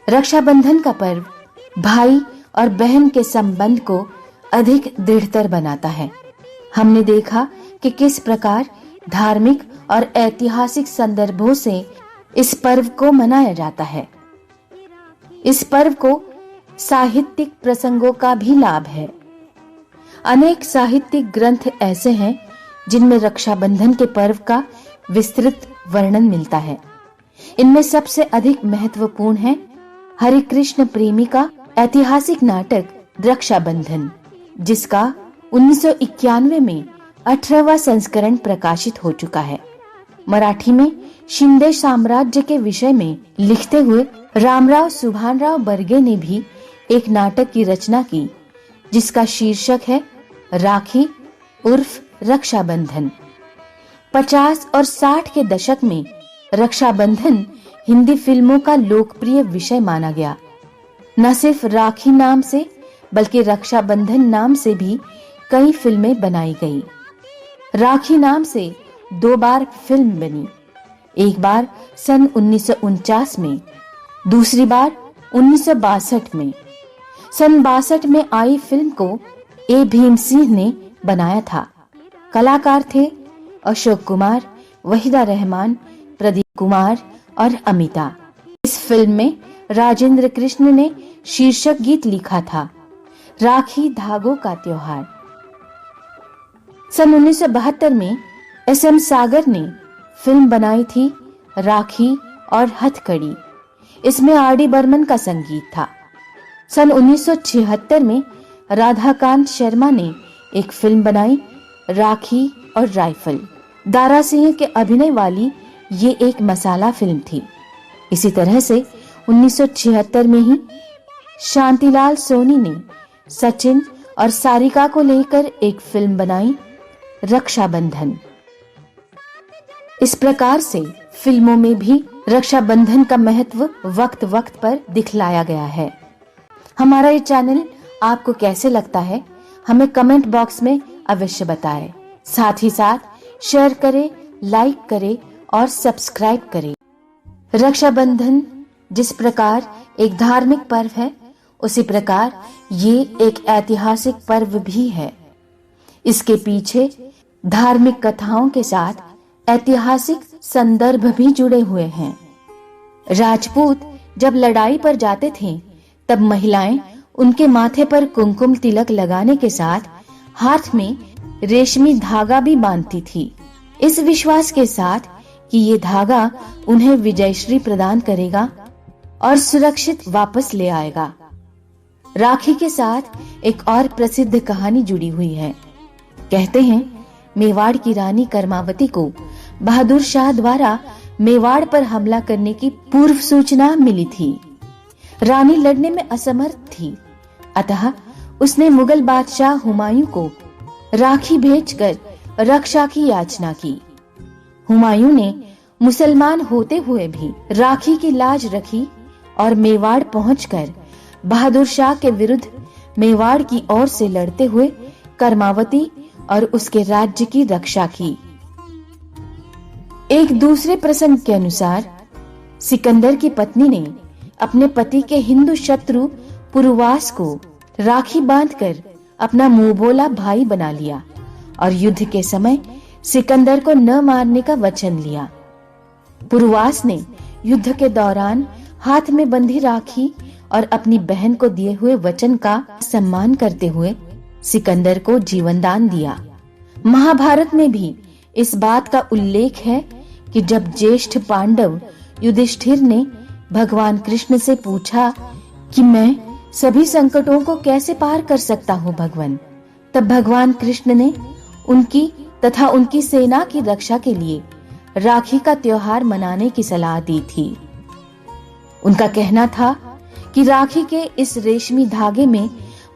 रक्षाबंधन का पर्व भाई और बहन के संबंध को अधिक दृढ़तर बनाता है। हमने देखा कि किस प्रकार धार्मिक और ऐतिहासिक संदर्भों से इस पर्व को मनाया जाता है। इस पर्व को साहित्यिक प्रसंगों का भी लाभ है। अनेक साहित्यिक ग्रंथ ऐसे हैं जिनमें रक्षाबंधन के पर्व का विस्तृत वर्णन मिलता है। इनमें सबसे अधिक महत्वपूर्ण है हरिकृष्ण प्रेमी का ऐतिहासिक नाटक रक्षाबंधन, जिसका 1991 में 18वां संस्करण प्रकाशित हो चुका है। मराठी में शिंदे साम्राज्य के विषय में लिखते हुए रामराव सुभानराव बर्गे ने भी एक नाटक की रचना की, जिसका शीर्षक है राखी उर्फ रक्षाबंधन। 50 और 60 के दशक में रक्षाबंधन हिंदी फिल्मों का लोकप्रिय विषय माना गया। न सिर्फ राखी नाम से बल्कि रक्षाबंधन नाम से भी कई फिल्में बनाई गई। राखी नाम से 2 बार फिल्म बनी, एक बार सन 1949 में, दूसरी बार 1962 में। सन 62 में आई फिल्म को ए भीम सिंह ने बनाया था। कलाकार थे अशोक कुमार, वहीदा रहमान, प्रदीप कुमार और अमिता। इस फिल्म में राजेंद्र कृष्ण ने शीर्षक गीत लिखा था, राखी धागों का त्योहार। सन 1972 में एस.एम. सागर ने फिल्म बनाई थी राखी और हथकड़ी। इसमें आर.डी. बर्मन का संगीत था। सन 1976 में राधाकांत शर्मा ने एक फिल्म बनाई राखी और राइफल। दारा सिंह के अभिनय वाली ये एक मसाला फिल्म थी। इसी तरह से 1976 में ही शांतिलाल सोनी ने सचिन और सारिका को लेकर एक फिल्म बनाई रक्षाबंधन। इस प्रकार से फिल्मों में भी रक्षाबंधन का महत्व वक्त वक्त पर दिखलाया गया है। हमारा ये चैनल आपको कैसे लगता है, हमें कमेंट बॉक्स में अवश्य बताएं। साथ ही साथ शेयर करें, लाइक करें और सब्सक्राइब करें। रक्षाबंधन जिस प्रकार एक धार्मिक पर्व है, उसी प्रकार ये एक ऐतिहासिक पर्व भी है। इसके पीछे धार्मिक कथाओं के साथ ऐतिहासिक संदर्भ भी जुड़े हुए हैं। राजपूत जब लड़ाई पर जाते थे, तब महिलाएं उनके माथे पर कुमकुम तिलक लगाने के साथ हाथ में रेशमी धागा भी बांधती थी, इस विश्वास के साथ कि ये धागा उन्हें विजयश्री प्रदान करेगा और सुरक्षित वापस ले आएगा। राखी के साथ एक और प्रसिद्ध कहानी जुड़ी हुई है। कहते हैं मेवाड़ की रानी कर्मावती को बहादुर शाह द्वारा मेवाड़ पर हमला करने की पूर्व सूचना मिली थी। रानी लड़ने में असमर्थ थी, अतः उसने मुगल बादशाह हुमायूं को राखी भेजकर रक्षा की याचना की। हुमायूं ने मुसलमान होते हुए भी राखी की लाज रखी और मेवाड़ पहुंचकर बहादुर शाह के विरुद्ध मेवाड़ की ओर से लड़ते हुए कर्मावती और उसके राज्य की रक्षा की। एक दूसरे प्रसंग के अनुसार सिकंदर की पत्नी ने अपने पति के हिंदू शत्रु पुरुवास को राखी बांधकर अपना मुंहबोला भाई बना लिया और युद्ध के समय सिकंदर को न मारने का वचन लिया। पुरुवास ने युद्ध के दौरान हाथ में बंधी राखी और अपनी बहन को दिए हुए वचन का सम्मान करते हुए सिकंदर को जीवनदान दिया। महाभारत में भी इस बात का उल्लेख है कि जब ज्येष्ठ पांडव युधिष्ठिर ने भगवान कृष्ण से पूछा कि मैं सभी संकटों को कैसे पार कर सकता हूँ भगवान, तब भगवान कृष्ण ने उनकी तथा उनकी सेना की रक्षा के लिए राखी का त्योहार मनाने की सलाह दी थी। उनका कहना था कि राखी के इस रेशमी धागे में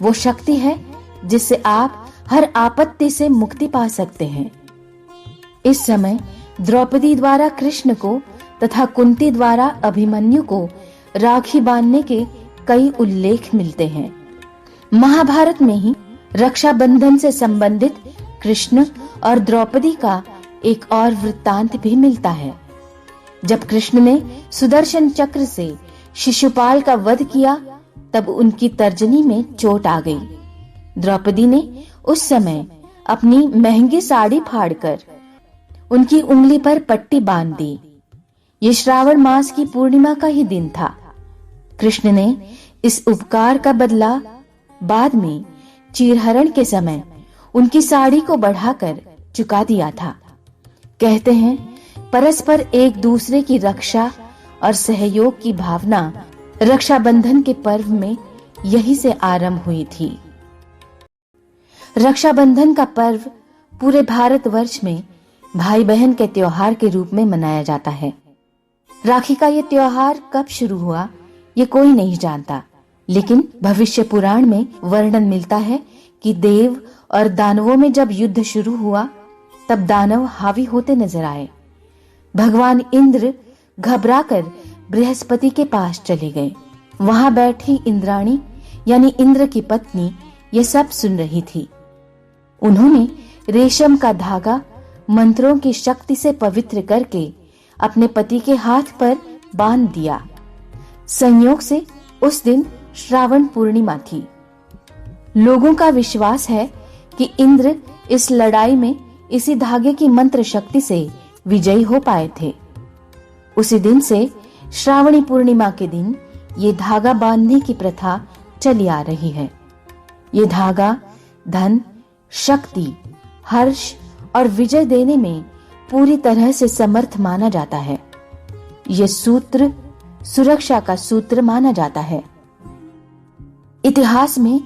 वो शक्ति है जिससे आप हर आपत्ति से मुक्ति पा सकते हैं। इस समय द्रौपदी द्वारा कृष्ण को तथा कुंती द्वारा अभिमन्यु को राखी बांधने के कई उल्लेख मिलते हैं। महाभारत में ही रक्षाबंधन से संबंधित कृष्ण और द्रौपदी का एक और वृत्तांत भी मिलता है। जब कृष्ण ने सुदर्शन चक्र से शिशुपाल का वध किया तब उनकी तर्जनी में चोट आ गई। द्रौपदी ने उस समय अपनी महंगी साड़ी फाड़कर उनकी उंगली पर पट्टी बांध दी। ये श्रावण मास की पूर्णिमा का ही दिन था। कृष्ण ने इस उपकार का बदला बाद में चीरहरण के समय उनकी साड़ी को बढ़ाकर चुका दिया था। कहते हैं परस्पर एक दूसरे की रक्षा और सहयोग की भावना रक्षाबंधन के पर्व में यही से आरंभ हुई थी। रक्षाबंधन का पर्व पूरे भारतवर्ष में भाई बहन के त्योहार के रूप में मनाया जाता है। राखी का ये त्योहार कब शुरू हुआ ये कोई नहीं जानता, लेकिन भविष्य पुराण में वर्णन मिलता है कि देव और दानवों में जब युद्ध शुरू हुआ तब दानव हावी होते नजर आए। भगवान इंद्र घबराकर बृहस्पति के पास चले गए। वहां बैठी इंद्राणी यानी इंद्र की पत्नी ये सब सुन रही थी। उन्होंने रेशम का धागा मंत्रों की शक्ति से पवित्र करके अपने पति के हाथ पर बांध दिया। संयोग से उस दिन श्रावण पूर्णिमा थी। लोगों का विश्वास है कि इंद्र इस लड़ाई में इसी धागे की मंत्र शक्ति से विजयी हो पाए थे। उसी दिन से श्रावणी पूर्णिमा के दिन ये धागा बांधने की प्रथा चली आ रही है। ये धागा धन, शक्ति, हर्ष और विजय देने में पूरी तरह से समर्थ माना जाता है। ये सूत्र सुरक्षा का सूत्र माना जाता है। इतिहास में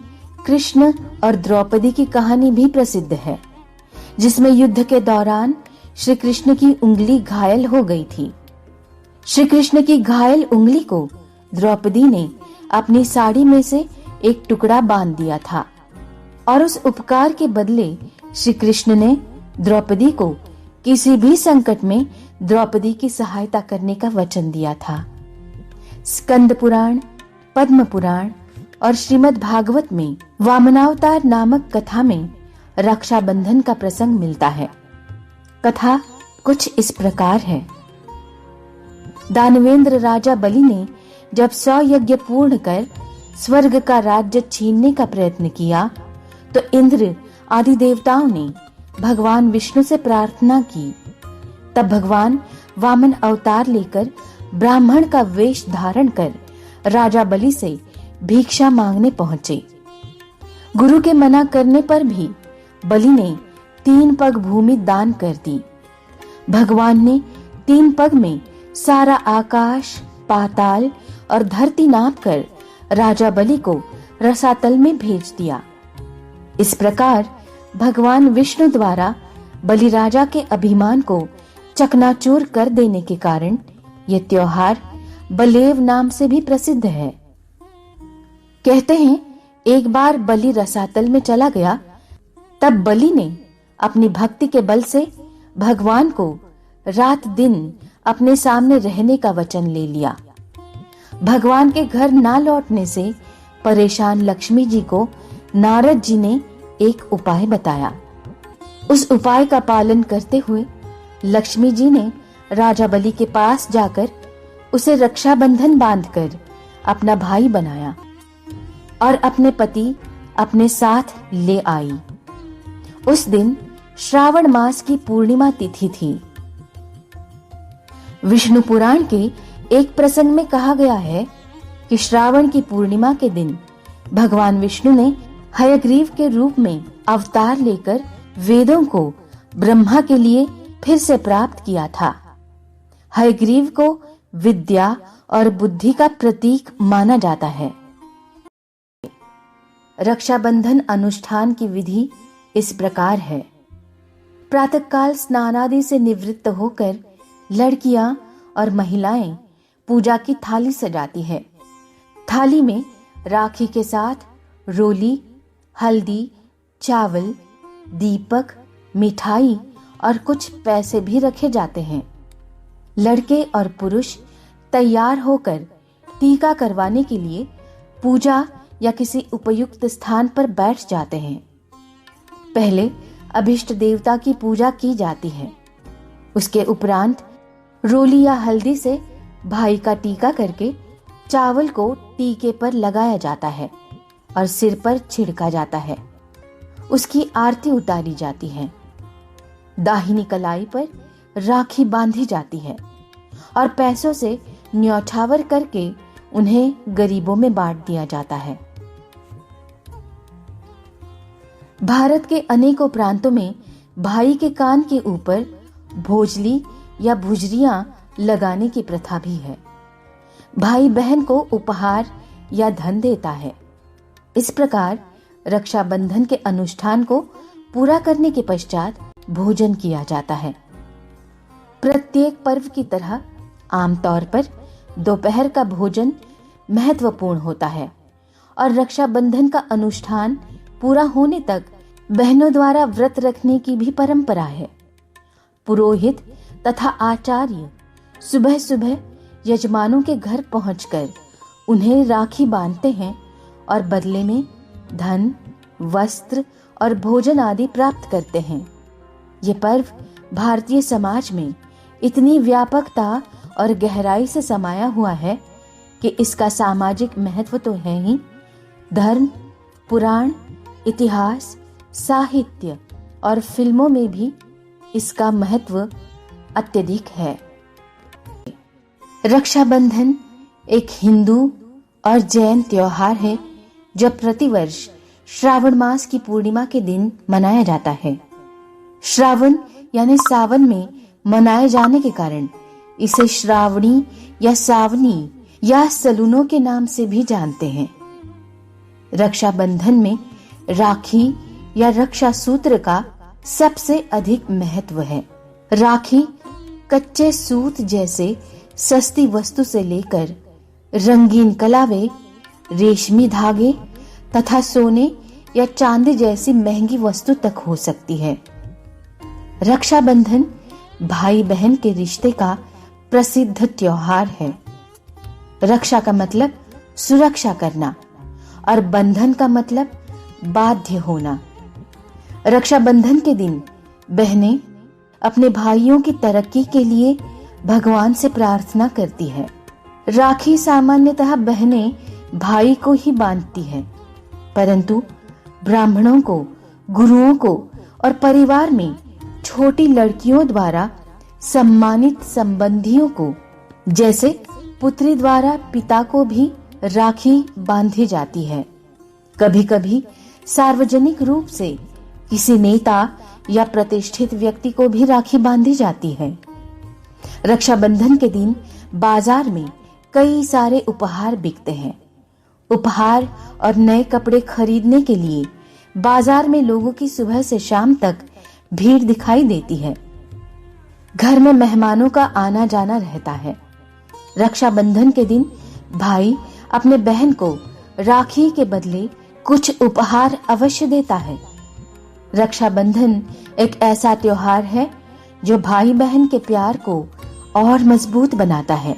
कृष्ण और द्रौपदी की कहानी भी प्रसिद्ध है, जिसमें युद्ध के दौरान श्री कृष्ण की उंगली घायल हो गई थी। श्री कृष्ण की घायल उंगली को द्रौपदी ने अपनी साड़ी में से एक टुकड़ा बांध दिया था और उस उपकार के बदले श्री कृष्ण ने द्रौपदी को किसी भी संकट में द्रौपदी की सहायता करने का वचन दिया था। स्कंद पुराण, पद्म पुराण और श्रीमद् भागवत में वामनावतार नामक कथा में रक्षाबंधन का प्रसंग मिलता है। कथा कुछ इस प्रकार है। दानवेंद्र राजा बलि ने जब 100 यज्ञ पूर्ण कर स्वर्ग का राज्य छीनने का प्रयत्न किया तो इंद्र आदि देवताओं ने भगवान विष्णु से प्रार्थना की। तब भगवान वामन अवतार लेकर ब्राह्मण का वेश धारण कर राजा बलि से भिक्षा मांगने पहुंचे। गुरु के मना करने पर भी बलि ने 3 पग भूमि दान कर दी। भगवान ने 3 पग में सारा आकाश, पाताल और धरती नाप कर राजा बलि को रसातल में भेज दिया। इस प्रकार भगवान विष्णु द्वारा बलि राजा के अभिमान को चकनाचूर कर देने के कारण ये त्योहार बलेव नाम से भी प्रसिद्ध है। कहते हैं एक बार बलि रसातल में चला गया, तब बलि ने अपनी भक्ति के बल से भगवान को रात दिन अपने सामने रहने का वचन ले लिया। भगवान के घर ना लौटने से परेशान लक्ष्मी जी को नारद जी ने एक उपाय बताया। उस उपाय का पालन करते हुए लक्ष्मी जी ने राजा बलि के पास जाकर उसे रक्षाबंधन बांधकर अपना भाई बनाया और अपने पति अपने साथ ले आई। उस दिन श्रावण मास की पूर्णिमा तिथि थी। विष्णु पुराण के एक प्रसंग में कहा गया है कि श्रावण की पूर्णिमा के दिन भगवान विष्णु ने हयग्रीव के रूप में अवतार लेकर वेदों को ब्रह्मा के लिए फिर से प्राप्त किया था। हयग्रीव को विद्या और बुद्धि का प्रतीक माना जाता है। रक्षाबंधन अनुष्ठान की विधि इस प्रकार है। प्रातःकाल स्नानादि से निवृत्त होकर लड़कियां और महिलाएं पूजा की थाली सजाती है। थाली में राखी के साथ रोली, हल्दी, चावल, दीपक, मिठाई और कुछ पैसे भी रखे जाते हैं। लड़के और पुरुष तैयार होकर टीका करवाने के लिए पूजा या किसी उपयुक्त स्थान पर बैठ जाते हैं। पहले अभिष्ट देवता की पूजा की जाती है। उसके उपरांत रोली या हल्दी से भाई का टीका करके चावल को टीके पर लगाया जाता है और सिर पर छिड़का जाता है। उसकी आरती उतारी जाती है। दाहिनी कलाई पर राखी बांधी जाती है और पैसों से न्यौछावर करके उन्हें गरीबों में बांट दिया जाता है। भारत के अनेकों प्रांतों में भाई के कान के ऊपर भोजली या भुजरियां लगाने की प्रथा भी है। भाई बहन को उपहार या धन देता है। इस प्रकार रक्षाबंधन के अनुष्ठान को पूरा करने के पश्चात भोजन किया जाता है। प्रत्येक पर्व की तरह आमतौर पर दोपहर का भोजन महत्वपूर्ण होता है और रक्षाबंधन का अनुष्ठान पूरा होने तक बहनों द्वारा व्रत रखने की भी परंपरा है। पुरोहित तथा आचार्य सुबह सुबह यजमानों के घर पहुंचकर उन्हें राखी बांधते हैं और बदले में धन, वस्त्र और भोजन आदि प्राप्त करते हैं। ये पर्व भारतीय समाज में इतनी व्यापकता और गहराई से समाया हुआ है कि इसका सामाजिक महत्व तो है ही, धर्म, पुराण, इतिहास, साहित्य और फिल्मों में भी इसका महत्व अत्यधिक है। रक्षाबंधन एक हिंदू और जैन त्योहार है जो प्रतिवर्ष श्रावण मास की पूर्णिमा के दिन मनाया जाता है। श्रावण यानी सावन में मनाए जाने के कारण इसे श्रावणी या सावनी या सलूनों के नाम से भी जानते हैं। रक्षाबंधन में राखी या रक्षा सूत्र का सबसे अधिक महत्व है। राखी कच्चे सूत जैसे सस्ती वस्तु से लेकर रंगीन कलावे, रेशमी धागे तथा सोने या चांदी जैसी महंगी वस्तु तक हो सकती है। रक्षाबंधन भाई बहन के रिश्ते का प्रसिद्ध त्योहार है। रक्षा का मतलब सुरक्षा करना और बंधन का मतलब बाध्य होना। रक्षाबंधन के दिन बहनें अपने भाइयों की तरक्की के लिए भगवान से प्रार्थना करती है। राखी सामान्यतः बहनें भाई को ही बांधती है, परंतु ब्राह्मणों को, गुरुओं को और परिवार में छोटी लड़कियों द्वारा सम्मानित संबंधियों को, जैसे पुत्री द्वारा पिता को भी राखी बांधी जाती है। कभी कभी सार्वजनिक रूप से किसी नेता या प्रतिष्ठित व्यक्ति को भी राखी बांधी जाती है। रक्षाबंधन के दिन बाजार में कई सारे उपहार बिकते हैं। उपहार और नए कपड़े खरीदने के लिए बाजार में लोगों की सुबह से शाम तक भीड़ दिखाई देती है। घर में मेहमानों का आना जाना रहता है। रक्षाबंधन के दिन भाई अपने बहन को राखी के बदले कुछ उपहार अवश्य देता है। रक्षाबंधन एक ऐसा त्योहार है जो भाई बहन के प्यार को और मजबूत बनाता है।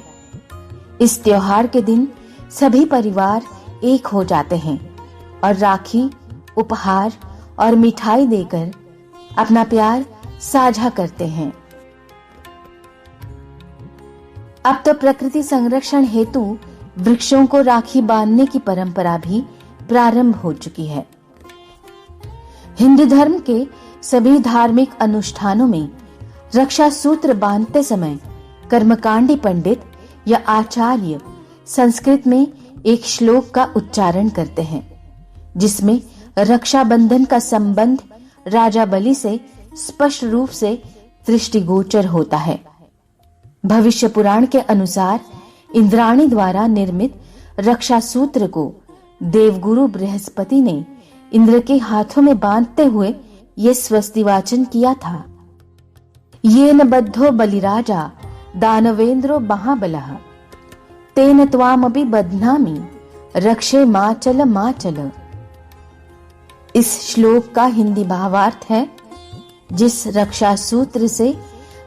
इस त्योहार के दिन सभी परिवार एक हो जाते हैं और राखी, उपहार और मिठाई देकर अपना प्यार साझा करते हैं। अब तो प्रकृति संरक्षण हेतु वृक्षों को राखी बांधने की परंपरा भी प्रारंभ हो चुकी है। हिंदू धर्म के सभी धार्मिक अनुष्ठानों में रक्षा सूत्र बांधते समय कर्मकांडी पंडित या आचार्य संस्कृत में एक श्लोक का उच्चारण करते हैं, जिसमें रक्षाबंधन का संबंध राजा बलि से स्पष्ट रूप से दृष्टिगोचर होता है। भविष्य पुराण के अनुसार इंद्राणी द्वारा निर्मित रक्षा सूत्र को देवगुरु बृहस्पति ने इंद्र के हाथों में बांधते हुए ये स्वस्ति वाचन किया था। येन बद्धो बलिराजा दानवेंद्रो महाबलः तेन त्वामपि बध्नामि रक्षे माचल माचल। इस श्लोक का हिंदी भावार्थ है, जिस रक्षा सूत्र से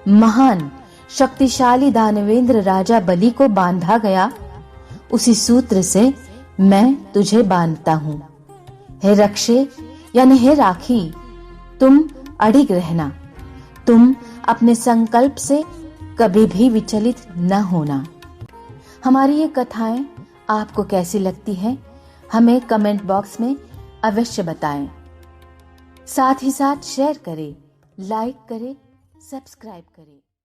महान शक्तिशाली दानवेंद्र राजा बलि को बांधा गया, उसी सूत्र से मैं तुझे बांधता हूं। हे रक्षे यानी हे राखी, तुम अडिग रहना, तुम अपने संकल्प से कभी भी विचलित न होना। हमारी ये कथाएं आपको कैसी लगती है हमें कमेंट बॉक्स में अवश्य बताएं। साथ ही साथ शेयर करें, लाइक करें, सब्सक्राइब करें।